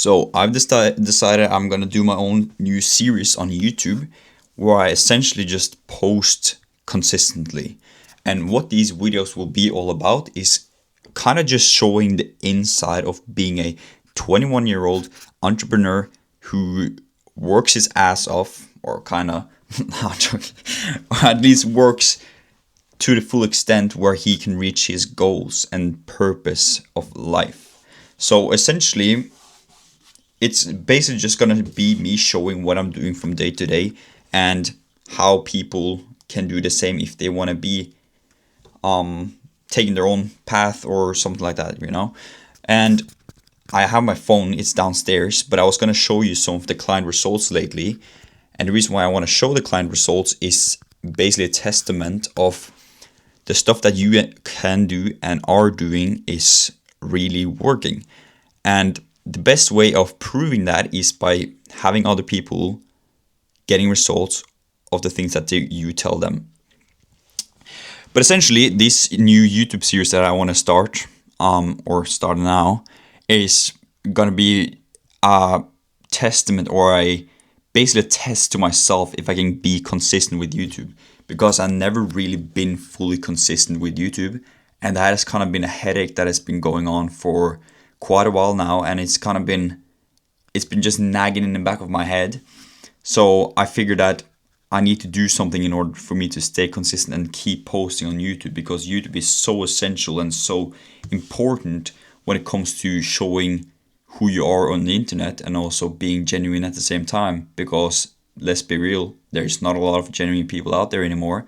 So I've decided I'm gonna do my own new series on YouTube where I essentially just post consistently. And what these videos will be all about is kind of just showing the inside of being a 21-year-old entrepreneur who works his ass off, or kind of, not joking, or at least works to the full extent where he can reach his goals and purpose of life. So essentially, it's basically just gonna be me showing what I'm doing from day to day and how people can do the same if they want to be taking their own path or something like that. And I have my phone, it's downstairs, but I was gonna show you some of the client results lately. And the reason why I want to show the client results is basically a testament of the stuff that you can do and are doing is really working. And the best way of proving that is by having other people getting results of the things that you tell them. But essentially, this new YouTube series that I want to start, or start now, is gonna be a testament, or basically a test to myself if I can be consistent with YouTube, because I've never really been fully consistent with YouTube, and that has kind of been a headache that has been going on for quite a while now, and it's been just nagging in the back of my head. So I figured that I need to do something in order for me to stay consistent and keep posting on YouTube, because YouTube is so essential and so important when it comes to showing who you are on the internet and also being genuine at the same time. Because let's be real, there's not a lot of genuine people out there anymore,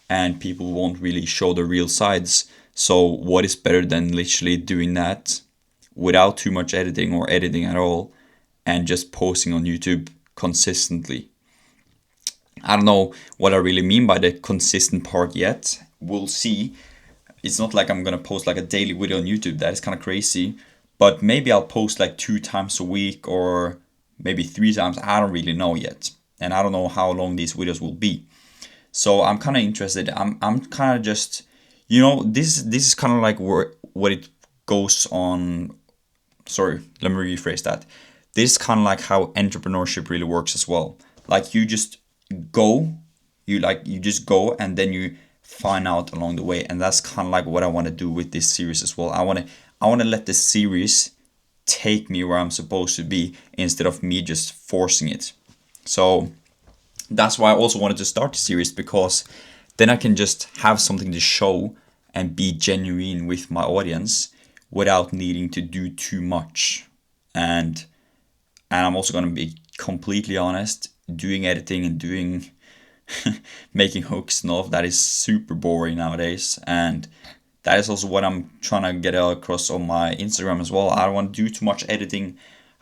and people won't really show their real sides. So what is better than literally doing that without too much editing or editing at all and just posting on YouTube consistently? I don't know what I really mean by the consistent part yet. We'll see. It's not like I'm gonna post like a daily video on YouTube. That is kind of crazy. But maybe I'll post like 2 times a week, or maybe 3 times. I don't really know yet. And I don't know how long these videos will be. So I'm kind of interested. I'm kind of just, this is kind of like what it goes on. Sorry, let me rephrase that. This is kind of like how entrepreneurship really works as well. Like you just go, you just go, and then you find out along the way. And that's kind of like what I want to do with this series as well. I want to let this series take me where I'm supposed to be instead of me just forcing it. So that's why I also wanted to start the series, because then I can just have something to show and be genuine with my audience without needing to do too much. And I'm also going to be completely honest, doing editing and doing making hooks and all of that is super boring nowadays. And that is also what I'm trying to get across on my Instagram as well. I don't want to do too much editing.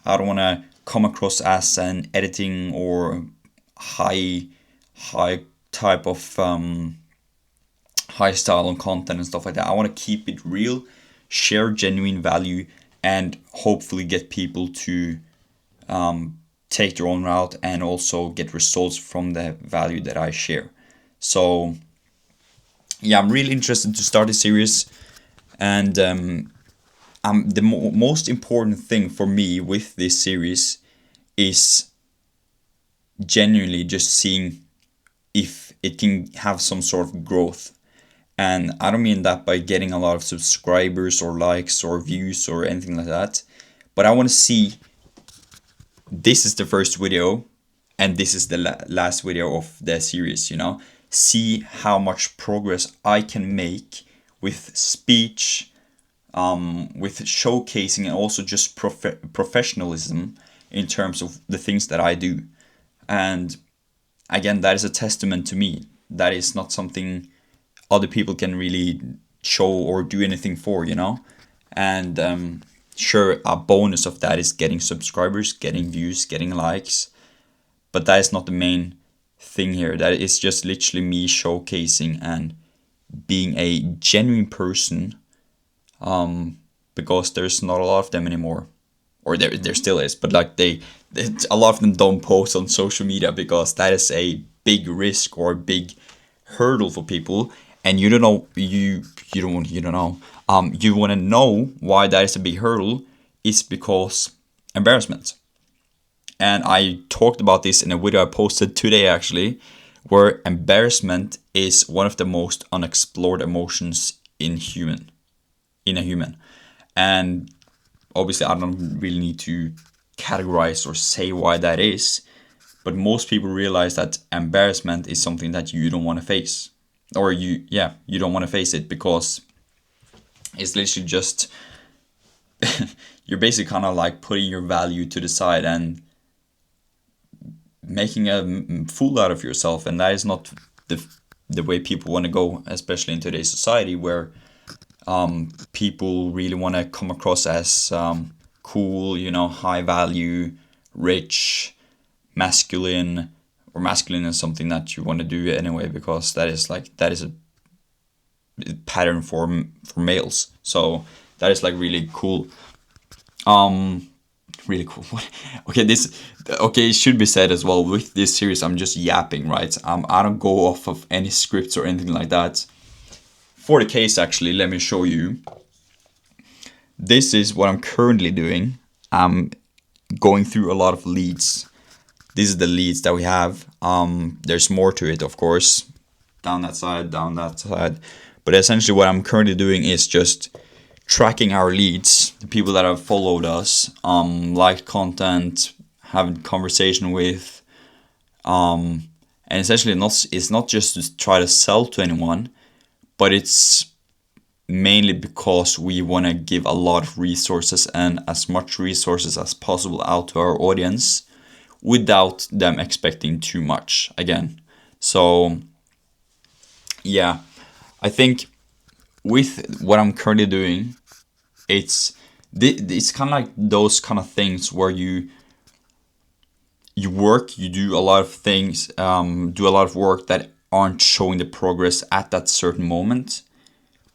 I don't want to come across as an editing or high type of high style on content and stuff like that. I want to keep it real, share genuine value, and hopefully get people to take their own route and also get results from the value that I share. So yeah, I'm really interested to start a series, and the most important thing for me with this series is genuinely just seeing if it can have some sort of growth. And I don't mean that by getting a lot of subscribers or likes or views or anything like that, but I want to see, this is the first video and this is the last video of the series, see how much progress I can make with speech, with showcasing, and also just professionalism in terms of the things that I do. And again, that is a testament to me. That is not something other people can really show or do anything for, And sure, a bonus of that is getting subscribers, getting views, getting likes, but that is not the main thing here. That is just literally me showcasing and being a genuine person, because there's not a lot of them anymore, or there still is, but like a lot of them don't post on social media because that is a big risk or a big hurdle for people. And you don't know, you want to know why that is a big hurdle. Is because embarrassment. And I talked about this in a video I posted today actually, where embarrassment is one of the most unexplored emotions in a human. And obviously I don't really need to categorize or say why that is, but most people realize that embarrassment is something that you don't want to face. Or you don't want to face it because it's literally just you're basically kind of like putting your value to the side and making a fool out of yourself, and that is not the way people want to go, especially in today's society where people really want to come across as cool, high value, rich, masculine, or masculine is something that you want to do anyway because that is a pattern for males. So that is like really cool. Really cool. Okay, it should be said as well, with this series I'm just yapping, right? I don't go off of any scripts or anything like that. For the case, actually, let me show you. This is what I'm currently doing. I'm going through a lot of leads. These are the leads that we have. There's more to it, of course. Down that side. But essentially what I'm currently doing is just tracking our leads, the people that have followed us, liked content, having conversation with, and essentially it's not just to try to sell to anyone, but it's mainly because we want to give a lot of resources and as much resources as possible out to our audience without them expecting too much again. So yeah, I think with what I'm currently doing, it's kind of like those kind of things where you work, you do a lot of things, do a lot of work that aren't showing the progress at that certain moment.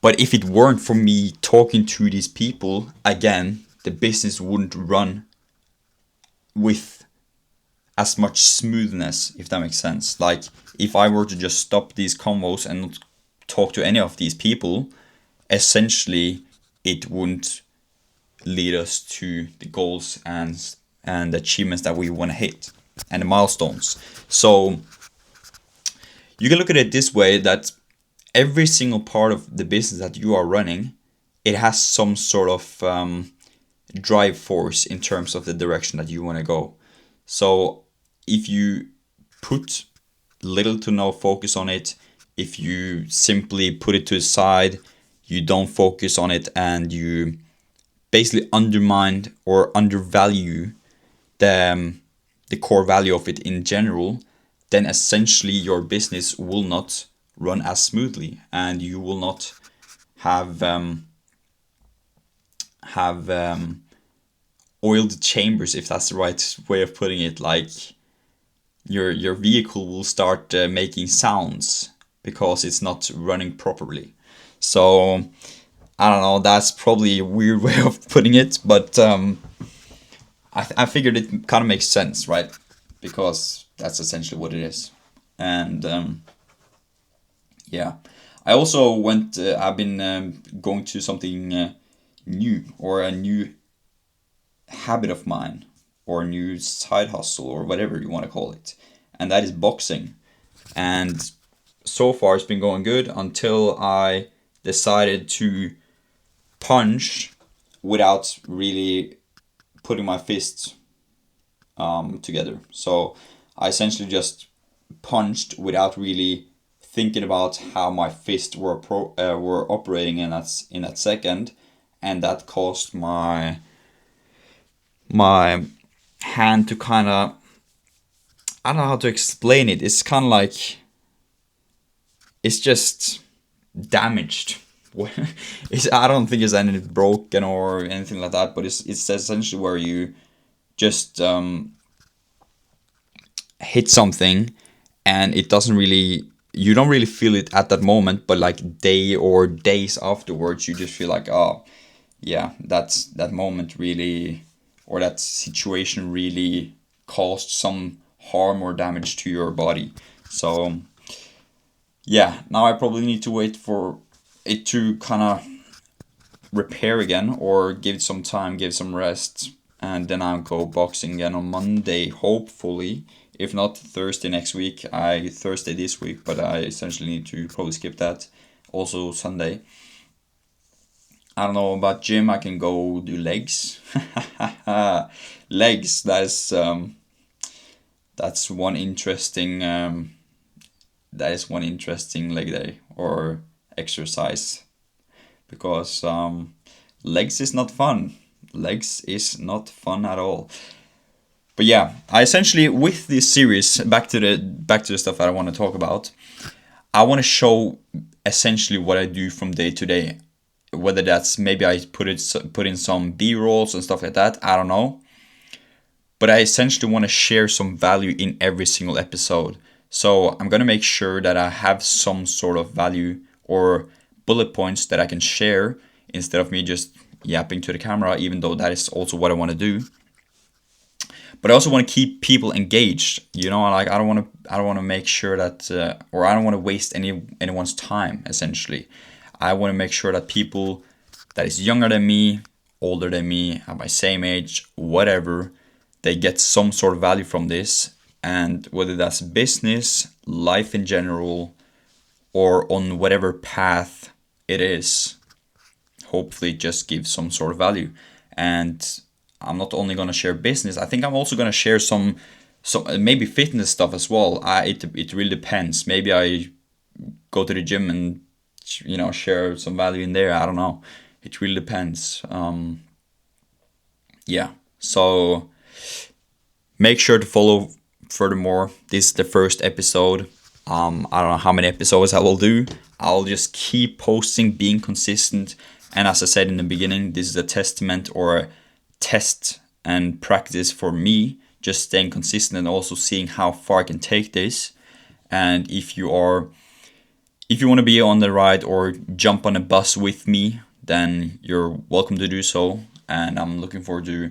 But if it weren't for me talking to these people, again, the business wouldn't run with as much smoothness, if that makes sense. Like, if I were to just stop these combos and not talk to any of these people, essentially it wouldn't lead us to the goals and the achievements that we want to hit and the milestones. So you can look at it this way, that every single part of the business that you are running, it has some sort of drive force in terms of the direction that you want to go. So if you put little to no focus on it, if you simply put it to the side, you don't focus on it, and you basically undermine or undervalue the core value of it in general, then essentially your business will not run as smoothly, and you will not have oiled chambers, if that's the right way of putting it. Like, your vehicle will start making sounds because it's not running properly. So I don't know, that's probably a weird way of putting it, but I figured it kind of makes sense, right? Because that's essentially what it is. And yeah, I also I've been going to something new, or a new habit of mine, or a new side hustle, or whatever you want to call it, and that is boxing. And so far it's been going good until I decided to punch without really putting my fists together. So I essentially just punched without really thinking about how my fists were operating in that second, and that caused my hand to kind of, I don't know how to explain it. It's kind of like, it's just damaged. I don't think it's any broken or anything like that, but it's essentially where you just hit something, and it doesn't really, you don't really feel it at that moment, but like day or days afterwards, you just feel like, oh yeah, that moment really, or that situation really caused some harm or damage to your body. So yeah, now I probably need to wait for it to kind of repair again, or give it some time, give some rest, and then I'll go boxing again on Monday, hopefully. If not, Thursday next week. Thursday this week, but I essentially need to probably skip that. Also Sunday. I don't know about gym. I can go do legs. Legs. That's one interesting. That is one interesting leg day or exercise, because legs is not fun. Legs is not fun at all. But yeah, I essentially, with this series, back to the stuff that I want to talk about. I want to show essentially what I do from day to day. Whether that's, maybe I put in some B-rolls and stuff like that, I don't know. But I essentially want to share some value in every single episode. So I'm gonna make sure that I have some sort of value or bullet points that I can share, instead of me just yapping to the camera, even though that is also what I want to do. But I also want to keep people engaged. Like, I don't want to make sure that, or I don't want to waste anyone's time. Essentially, I want to make sure that people that is younger than me, older than me, at my same age, whatever, they get some sort of value from this. And whether that's business, life in general, or on whatever path it is, hopefully just give some sort of value. And I'm not only going to share business, I think I'm also going to share some maybe fitness stuff as well. It really depends. Maybe I go to the gym and share some value in there. I don't know. It really depends. Yeah. So make sure to follow. Furthermore, this is the first episode. I don't know how many episodes I will do. I'll just keep posting, being consistent. And as I said in the beginning, this is a testament or a test and practice for me, just staying consistent and also seeing how far I can take this. And if you want to be on the ride or jump on a bus with me, then you're welcome to do so. And I'm looking forward to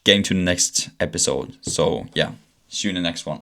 getting to the next episode. So yeah, see you in the next one.